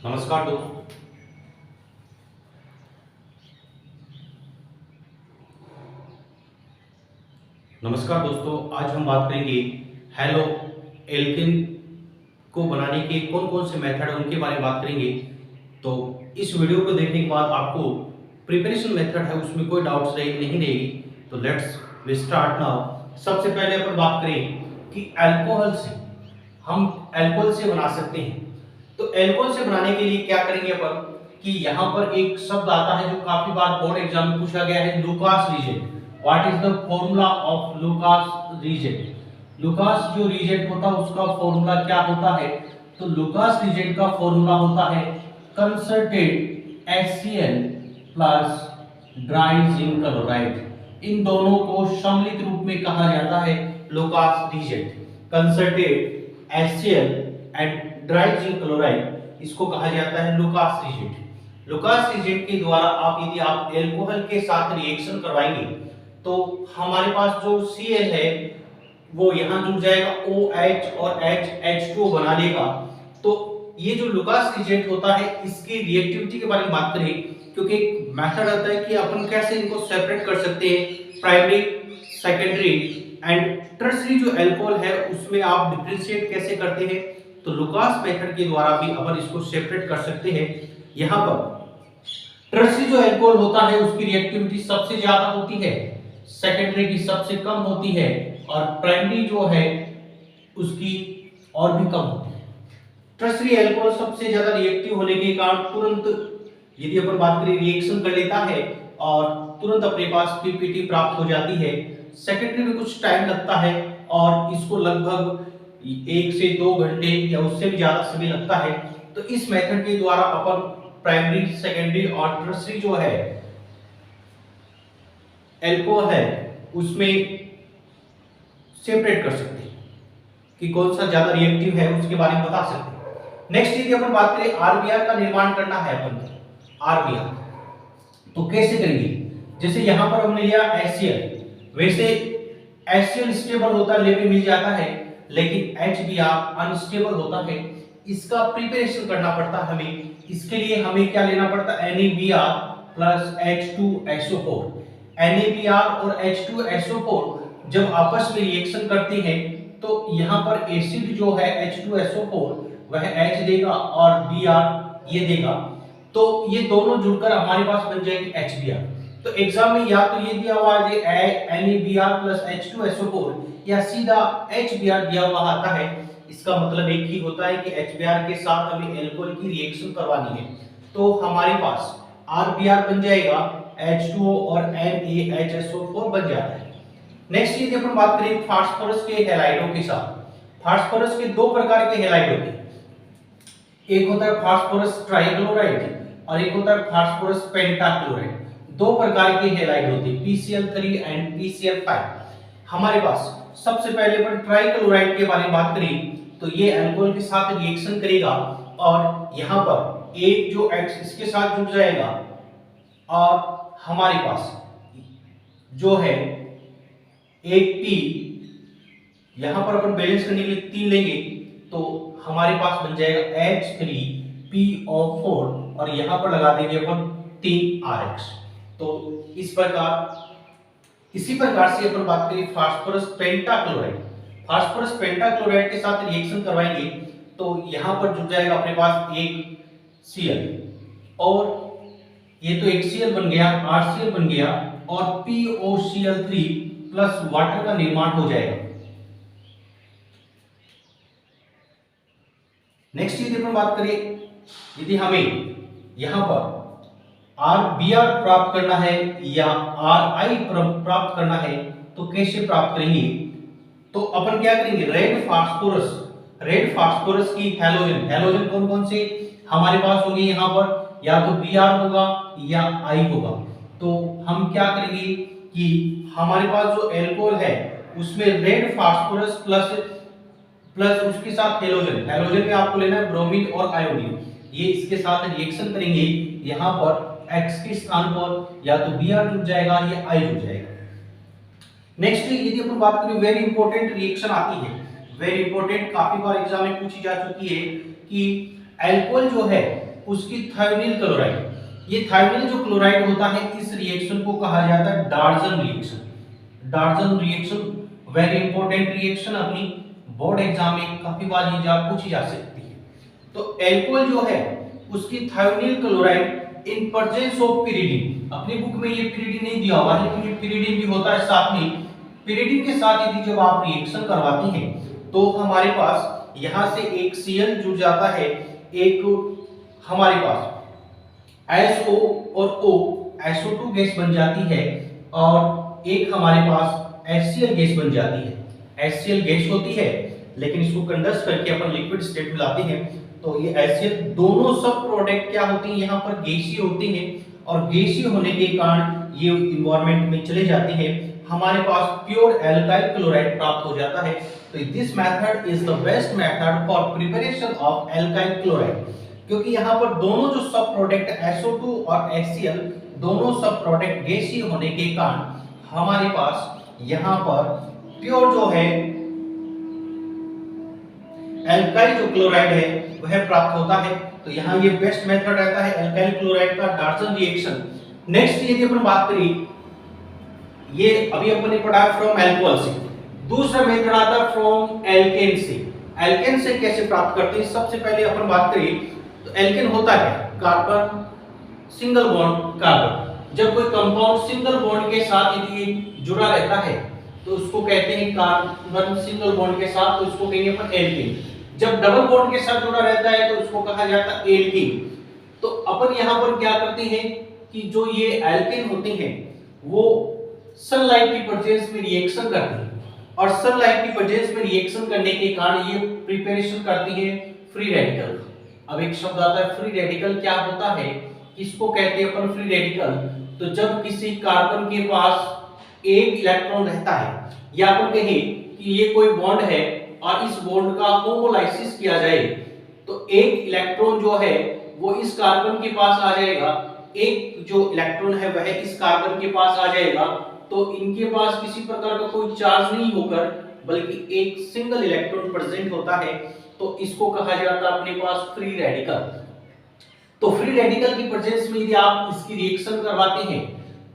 नमस्कार दोस्त। नमस्कार दोस्तों, आज हम बात करेंगे हेलो एल्केन को बनाने के कौन कौन से मेथड है उनके बारे में बात करेंगे। तो इस वीडियो को देखने के बाद आपको प्रिपरेशन मेथड है उसमें कोई डाउट्स नहीं रहेगी। तो लेट्स वी स्टार्ट नाउ। सबसे पहले अपन बात करें कि अल्कोहल से हम अल्कोहल से बना सकते हैं। तो अल्कोहल से बनाने के लिए क्या करेंगे अपन कि यहाँ पर एक शब्द आता है जो काफी बार बोर्ड एग्जाम में पूछा गया है, Lucas reagent. What is the formula of Lucas reagent? Lucas जो रीजेंट होता है उसका फॉर्मूला क्या होता है? तो लुकास रीजेंट का फॉर्मूला होता है concentrate HCl plus dry zinc chloride. इन दोनों को सम्मिलित रूप में कहा जाता है Lucas reagent. Concentrate HCl and dry zinc chloride, इसको कहा जाता है लुकास रीजेंट। लुकास रीजेंट के द्वारा यदि आप एल्कोहल के साथ रिएक्शन करवाएंगे तो हमारे पास जो Cl है वो यहाँ जुड़ जाएगा, OH और H2O बना लेगा। तो ये जो लुकास रीजेंट होता है इसकी रिएक्टिविटी के बारे में बात करें, क्योंकि एक मेथड आता है कि अपन कैसे इनको सेपरेट कर सकते हैं, प्राइमरी, सेकेंडरी एंड टर्शरी जो अल्कोहल है उसमें आप डिफरेंशिएट कैसे करते हैं। तो लुकास मेथड के द्वारा भी अपन इसको सेपरेट कर सकते हैं। यहाँ पर टर्शरी जो अल्कोहल होता है उसकी रिएक्टिविटी सबसे ज्यादा होती है, सेकेंडरी की सबसे कम होती है और प्राइमरी जो है उसकी और भी कम होती है। टर्शरी अल्कोहल सबसे ज्यादा रिएक्टिव होने के कारण तुरंत यदि अपन बात करें रिएक्शन कर लेता है और तुरंत अपने पास पीपीटी प्राप्त हो जाती है। सेकेंडरी में कुछ टाइम लगता है और इसको लगभग 1 से 2 घंटे या उससे भी ज्यादा समय लगता है। तो इस मेथड के द्वारा अपन प्राइमरी, सेकेंडरी और टर्शरी जो है अल्कोहल है उसमें सेपरेट कर सकते हैं कि कौन सा ज्यादा रिएक्टिव है, उसके बारे में बता सकते हैं। नेक्स्ट यदि अपन बात करें आरबीआर का निर्माण करना है अपन को, आरबीआर तो कैसे करेंगे? जैसे यहां पर हमने लिया HCl, वैसे HCl स्टेबल होता है, लेवल मिल जाता है, लेकिन HBr अनस्टेबल होता है। इसका प्रिपरेशन करना पड़ता है हमें। इसके लिए हमें क्या लेना पड़ता है? NaBr plus H2SO4। NaBr और H2SO4 जब आपस में रिएक्शन करते हैं तो यहाँ पर एसिड जो है H2SO4 वह H देगा और Br ये देगा, तो ये दोनों जुड़कर हमारे पास बन जाएगी HBr। तो एग्जाम में या तो ये दिया हुआ है NaBr प्लस H2SO4 या सीधा HBr दिया हुआ आता है। इसका मतलब एक ही होता है कि HBr के साथ हमें अल्कोहल की रिएक्शन करवानी है, तो हमारे पास RBr बन जाएगा, H2O और NaHSO4 बन जाता है। नेक्स्ट यदि अपन बात करें फास्फोरस के हैलाइडों के साथ, फास्फोरस के दो प्रकार के हैलाइड होते हैं, एक होता है फास्फोरस ट्राइक्लोराइड और एक होता है फास्फोरस पेंटाक्लोराइड। दो प्रकार के हैलाइड होते हैं, PCl3 एंड PCl5। हमारे पास सबसे पहले अपन ट्राइक्लोराइड के बारे में बात करें तो ये अल्कोहल के साथ रिएक्शन करेगा और यहाँ पर एक जो X इसके साथ जुड़ जाएगा और हमारे पास जो है एक P, यहां पर अपन बैलेंस करने के लिए 3 लेंगे तो हमारे पास बन जाएगा H3PO4 और यहां पर लगा देंगे अपन 3RX। तो इसी प्रकार से अपन बात करें फास्फोरस पेंटाक्लोराइड। फास्फोरस पेंटाक्लोराइड के साथ रिएक्शन करवाएंगे तो यहां पर जुड़ जाएगा अपने पास एक Cl और ये तो एक Cl बन गया, RCl बन गया और POCl3 प्लस वाटर का निर्माण हो जाएगा। नेक्स्ट यदि अपन बात करें, यदि हमें यहां पर RBr प्राप्त करना है या Ri प्राप्त करना है तो कैसे प्राप्त करेंगे? तो अपन क्या करेंगे, रेड फास्फोरस की हैलोजन कौन कौन से हमारे पास होंगे, यहाँ पर या तो Br होगा या I होगा। तो हम क्या करेंगे कि हमारे पास जो अल्कोहल है उसमें रेड फास्फोरस प्लस उसके साथ हैलोजन में आपको लेना है ब्रोमीन और आयोडीन, ये इसके साथ रिएक्शन करेंगे। यहाँ पर X के स्थान पर या तो Br जुड़ जाएगा या I जुड़ जाएगा। नेक्स्ट यदि अपन बात करें, वेरी इंपॉर्टेंट रिएक्शन आती है, वेरी इंपॉर्टेंट, काफी बार एग्जाम में पूछी जा चुकी है कि अल्कोहल जो है उसकी थायोनिल क्लोराइड, ये थायोनिल जो क्लोराइड होता है इस रिएक्शन को कहा जाता है Dalton reaction. Dalton reaction very important reaction, अपनी बोर्ड एग्जाम में काफी बार ये पूछी जा सकती है। तो एल्कोहल जो है उसकी thionyl chloride in presence of pyridine, अपनी बुक में ये पिरिडीन नहीं दिया हुआ लेकिन ये पिरिडीन भी होता है साथ में। पिरिडीन के साथ यदि जब आप रिएक्शन करवाती हैं तो हमारे पास यहां से एक Cl जुड़ जाता है, एक हमारे पास SO और O SO2 गैस बन जाती है और एक हमारे पास HCl गैस बन जाती है। HCl गैस होती है लेकिन इसको कंडेंस करके अपन लिक्विड स्टेट में लाते हैं तो ये HCl दोनों सब प्रोडक्ट क्या होती हैं यहाँ पर गैसीय होती हैं और गैसीय होने के कारण ये इन्वायरमेंट में चले जाती हैं, हमारे पास प्योर एल्काइल क्लोराइड प्राप्त हो जाता है। तो this method is the best method for preparation of alkyl chloride, क्योंकि यहाँ पर दोनों जो सब प्रोडक्ट SO2 और HCl दोनों सब प्रोडक्ट गैसीय होने के कारण हमारे पास यहाँ पर प्योर जो है एल्काइल जो क्लोराइड है वह प्राप्त होता है। तो यहाँ ये बेस्ट मेथड रहता है एल्काइल क्लोराइड का डाल्टन रिएक्शन। नेक्स्ट यदि अपन बात करें, ये अभी अपन ने पढ़ा फ्रॉम अल्कोहल से, दूसरा मेथड आता है फ्रॉम एल्केन से। एल्केन से कैसे प्राप्त करते हैं, सबसे पहले अपन बात करें तो एल्केन होता है कार्बन सिंगल बॉन्ड कार्बन। जब कोई कंपाउंड सिंगल बॉन्ड के साथ यदि जुड़ा रहता है तो उसको कहते हैं कार्बन सिंगल बॉन्ड के साथ, तो उसको कहेंगे अपन एल्केन। जब डबल बॉन्ड के साथ जुड़ा रहता है तो उसको कहा जाता है एल्कीन। तो अपन यहाँ पर क्या करते हैं कि जो ये एल्केन होते हैं वो सनलाइट की प्रेजेंस में रिएक्शन करते हैं और सनलाइट की प्रेजेंस में रिएक्शन करने के कारण ये प्रिपरेशन करती है फ्री रेडिकल। अब एक शब्द आता है फ्री रेडिकल, क्या होता है, इसको कहते हैं अपन फ्री रेडिकल। तो जब किसी कार्बन के पास एक इलेक्ट्रॉन रहता है या अपन कहें कि ये कोई बॉन्ड है और इस बॉन्ड का होमोलाइसिस किया जाए तो एक इलेक्ट्रॉन जो है वो इस कार्बन के पास आ जाएगा, एक जो इलेक्ट्रॉन है वह इस कार्बन के पास आ जाएगा। तो इनके पास किसी प्रकार का कोई चार्ज नहीं होकर बल्कि एक सिंगल इलेक्ट्रॉन प्रेजेंट होता है, तो इसको कहा जाता है अपने पास फ्री रेडिकल। तो फ्री रेडिकल की प्रेजेंस में यदि आप इसकी रिएक्शन करवाते हैं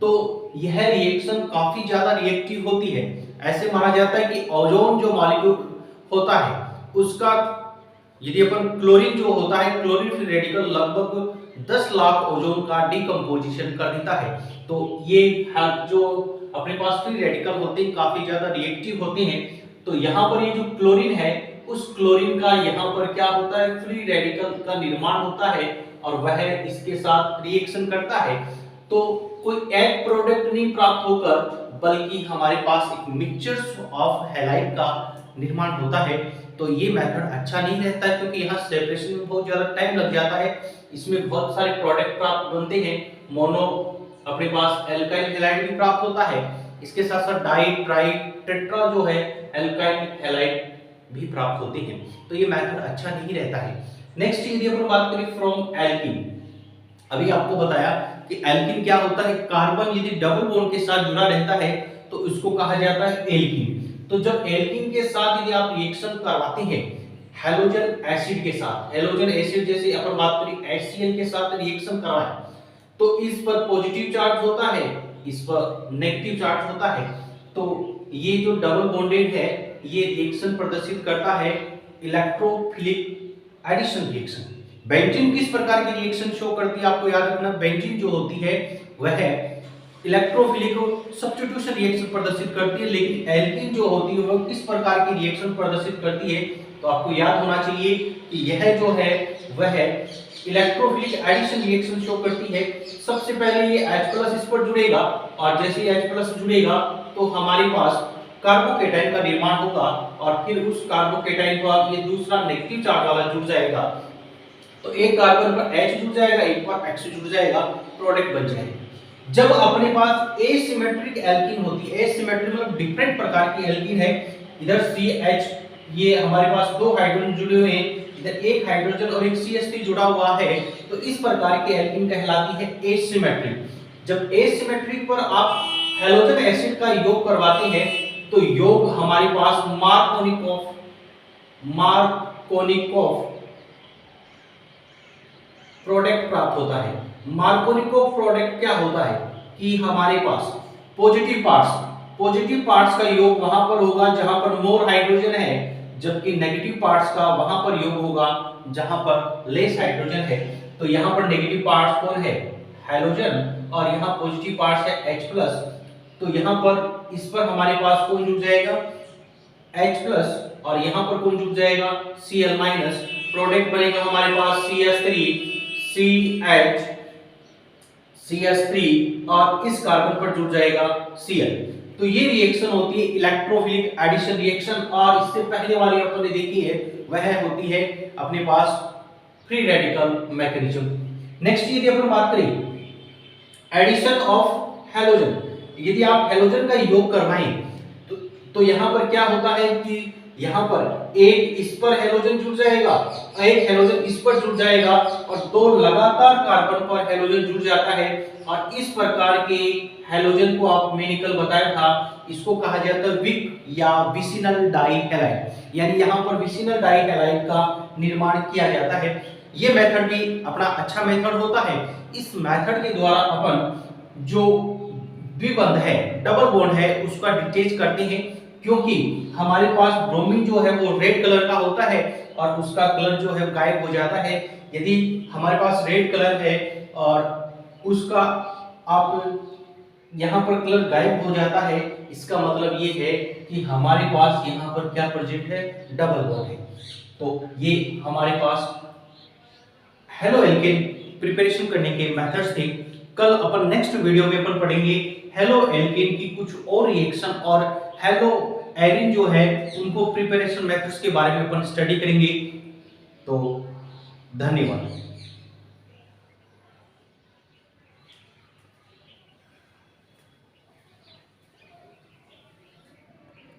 तो यह रिएक्शन काफी ज्यादा रिएक्टिव होती है। ऐसे माना जाता है कि ओजोन जो मॉलिक्यूल होता है उसका यदि अपन क्लोरीन जो होता है, क्लोरीन फ्री रेडिकल लगभग 10 लाख ओजोन का डिकम्पोजिशन कर देता है। तो ये जो अपने पास फ्री रेडिकल होते हैं काफी ज्यादा रिएक्टिव होते हैं। तो यहाँ पर ये जो क्लोरीन है उस क्लोरीन का यहाँ पर क्या होता है, फ्री रेडिकल का निर्माण होता है और वह इसके साथ रिएक्शन करता है। तो कोई एक प्रोडक्ट नहीं प्राप्त होकर बल्कि हमारे पास एक मिक्सचर्स ऑफ हैलाइड का निर्माण होता है। तो ये मेथड अच्छा नहीं रहता है क्योंकि यहाँ सेपरेशन में बहुत ज्यादा टाइम लग जाता है, इसमें बहुत सारे प्रोडक्ट प्राप्त बनते हैं। मोनो अपने पास एल्काइल हैलाइड भी प्राप्त होता है, इसके साथ साथ डाई ट्राई टेट्रा जो है एल्काइल हैलाइड भी प्राप्त होते हैं। तो ये मेथड अच्छा नहीं रहता है। नेक्स्ट यदि अपन बात करें फ्रॉम एल्कीन, अभी आपको बताया कि एल्कीन क्या होता है, कार्बन यदि डबल बॉन्ड के साथ जुड़ा रहता है तो उसको कहा जाता है एल्कीन। तो जब एल्कीन के साथ यदि आप रिएक्शन करवाते हैं हैलोजन एसिड के साथ, हैलोजन एसिड जैसे अपन बात करें HCl के साथ रिएक्शन करवाएं तो इस पर पॉजिटिव चार्ज होता है, इस पर नेगेटिव चार्ज होता है। तो ये जो डबल बॉन्डेड है ये रिएक्शन प्रदर्शित करता है इलेक्ट्रोफिलिक एडिशन रिएक्शन। बेंजीन किस प्रकार की रिएक्शन शो करती है, आपको याद रखना, बेंजीन जो होती है वह इलेक्ट्रोफिलिक सब्स्टिट्यूशन रिएक्शन प्रदर्शित करती है, लेकिन एल्कीन जो होती है वह किस प्रकार की रिएक्शन प्रदर्शित करती है, तो आपको याद होना चाहिए कि यह जो है वह इलेक्ट्रोफिलिक एडिशन रिएक्शन शो करती है। सबसे पहले ये H+ इस पर जुड़ेगा और जैसे ही H+ जुड़ेगा तो हमारे पास कार्बोकेटाइन का निर्माण होगा और फिर उस कार्बोकेटाइन पर ये दूसरा नेगेटिव चार्ज वाला जुड़ जाएगा। तो एक कार्बन पर H जुड़ जाएगा, एक पर X जुड़ जाएगा, प्रोडक्ट बन जाएगा। जब अपने पास एसिमेट्रिक एल्कीन होती है, एसिमेट्रिक मतलब डिफरेंट प्रकार की एल्कीन है, इधर CH ये हमारे पास दो हाइड्रोजन जुड़े हुए हैं, इधर एक हाइड्रोजन और एक CH3 जुड़ा हुआ है, तो इस प्रकार की एल्कीन कहलाती है एसिमेट्रिक। जब एसिमेट्रिक पर आप हैलोजन एसिड का योग करवाते हैं तो योग हमारे पास मार्कोनिकोव प्रोडक्ट प्राप्त होता है। मार्कोनिकोव प्रोडक्ट क्या होता है कि हमारे पास पॉजिटिव पार्ट्स का योग वहां पर होगा जहां पर मोर हाइड्रोजन है, जबकि नेगेटिव पार्ट्स का वहां पर योग होगा जहां पर लेस हाइड्रोजन है। तो यहाँ पर नेगेटिव पार्ट्स कौन है, हाइड्रोजन, और यहाँ पॉजिटिव पार्ट्स है H+। तो यहाँ पर इस पर हमारे पास कौन जुड़ जाएगा, H+, और यहाँ पर कौन जुड़ जाएगा, Cl-। प्रोडक्ट बनेगा हमारे पास CH3 और इस कार्बन पर जुड़ जाएगा Cl। तो ये रिएक्शन होती है इलेक्ट्रोफिलिक एडिशन रिएक्शन, और इससे पहले वाली अपन ने देखी है वह होती है अपने पास फ्री रेडिकल मैकेनिज्म। नेक्स्ट यदि अपन बात करें एडिशन ऑफ हैलोजन, यदि आप हैलोजन का योग करवाएं तो यहाँ पर क्या होता है कि यहाँ पर एक इस पर हैलोजन जुड़ जाएगा, एक हैलोजन इस पर जुड़ जाएगा, और दो लगातार कार्बन पर हैलोजन जुड़ जाता है। और इस प्रकार के हैलोजन को आप मैंने कल बताया था, इसको कहा जाता है विक या विसिनल डाइहैलाइड, यानी यहाँ पर विसिनल डाइहैलाइड का निर्माण किया जाता है। ये मेथड भी अपना अच्छा मेथड होता है। इस मेथड के द्वारा अपन जो द्विबंध है, डबल बॉन्ड है, उसका डिटेच करते हैं, क्योंकि हमारे पास ब्रोमीन जो है वो रेड कलर का होता है और उसका कलर जो है गायब हो जाता है। यदि हमारे पास रेड कलर है और उसका आप यहाँ पर कलर गायब हो जाता है, इसका मतलब ये है कि हमारे पास यहाँ पर क्या प्रेजेंट है, डबल बॉन्ड है। तो ये हमारे पास हेलो एल्केन प्रिपरेशन करने के मेथड्स थे। कल अपन नेक्स्ट वीडियो में अपन पढ़ेंगे हेलो एल्केन की कुछ और रिएक्शन और हेलो एरिन जो है उनको प्रिपरेशन मेथड्स के बारे में अपन स्टडी करेंगे। तो धन्यवाद।